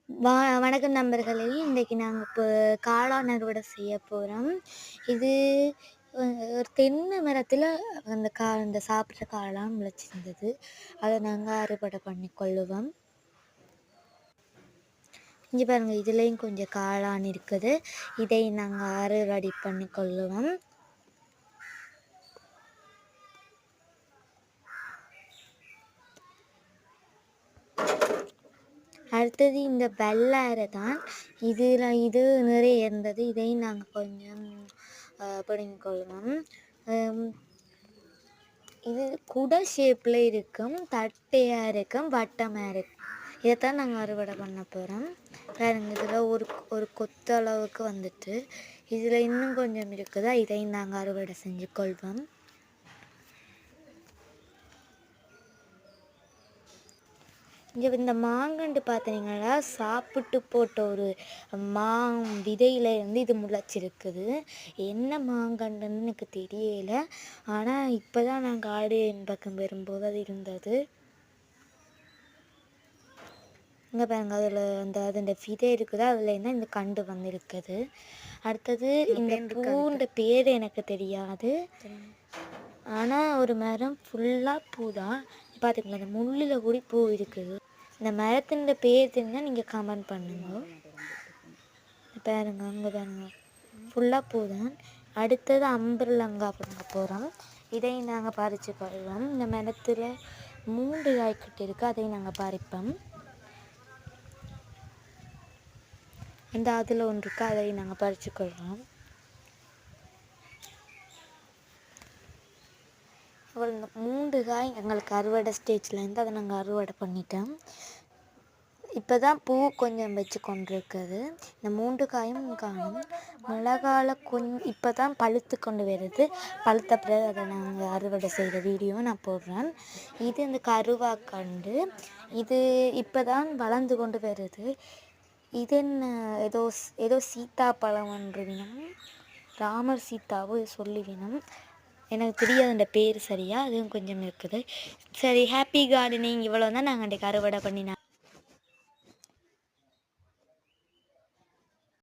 வணக்கம் நண்பர்களே! இன்றைக்கி நாங்க இப்போ காளான் அறுவடை செய்ய போறோம். இது ஒரு தென்னை மரத்தில அந்த சாப்பிட்ற காளான் முளைச்சிருந்தது. அத நாங்க அறுவடை பண்ணி கொள்ளுவோம். இங்க பாருங்க இதுலயும் கொஞ்சம் காளான் இருக்குது. இதை நாங்க அறுவடை பண்ணி கொள்ளுவோம். அடுத்தது இந்த வெள்ளாரை தான். இது நிறைய இருந்தது. இதையும் நாங்கள் கொஞ்சம் பிடுங்கிக் கொள்வோம். இது குடை ஷேப்பில் இருக்கும், தட்டையாக இருக்கும், வட்டமாக இருக்கும். இதைத்தான் நாங்கள் அறுவடை பண்ண போகிறோம். பாருங்க இதில் ஒரு கொத்து அளவுக்கு வந்துட்டு இதில் இன்னும் கொஞ்சம் இருக்குதா, இதையும் நாங்கள் அறுவடை செஞ்சு கொள்வோம். இங்கே இந்த மாங்கன்று பார்த்தீங்கன்னா சாப்பிட்டு போட்ட ஒரு விதையிலேருந்து இது முளைச்சிருக்குது. என்ன மாங்கன்றுன்னு எனக்கு தெரியல. ஆனால் இப்போ தான் நான் கார்டன் பக்கம் வரும்போது அது இருந்தது. இங்கே பாருங்க அதில் அதோட விதை இருக்குதா, அதுலேருந்து இந்த கண்டு வந்திருக்குது. அடுத்தது இந்த பூண்ட பேர் எனக்கு தெரியாது. ஆனால் ஒரு மரம் ஃபுல்லாக பூ தான். பார்த்துக்கலாம் இந்த முள்ளில் கூடி பூ இருக்குது. இந்த மரத்தின் பேர் தெரிஞ்சால் நீங்கள் கமெண்ட் பண்ணுங்க. பாருங்க அங்கே பாருங்க ஃபுல்லாக பூ தான். அடுத்தது அம்பர்லங்கா பண்ண போகிறோம். இதையும் நாங்கள் பறித்து கொள்வோம். இந்த மரத்தில் 3 காய்க்கிட்டு இருக்குது, அதையும் நாங்கள் பறிப்போம். இந்த அதில் ஒன்று இருக்குது, அதையும் நாங்கள் பறித்து கொள்வோம். இந்த 3 காய் எங்களுக்கு அறுவடை ஸ்டேஜ்லேருந்து அதை நாங்கள் அறுவடை பண்ணிட்டோம். இப்போ தான் பூ கொஞ்சம் வச்சு கொண்டிருக்குது. இந்த 3 காயும் காணும். மிளகால இப்போ தான் பழுத்து கொண்டு வருது. பழுத்த பிறகு அதை நாங்கள் அறுவடை செய்கிற வீடியோ நான் போடுறேன். இது இந்த கருவாக்கண்டு. இது இப்போ தான் வளர்ந்து கொண்டு வருது. இது என்ன ஏதோ சீத்தாப்பழம் ஒன்றுவினம், ராமர் சீத்தாவோ சொல்லுவினம், எனக்கு தெரியாது அந்த பேர் சரியாக. அதுவும் கொஞ்சம் இருக்குது. சரி, ஹாப்பி கார்டனிங். இவ்வளோ தான் நாங்கள் அன்றைக்கு அறுவடை பண்ணினோம்.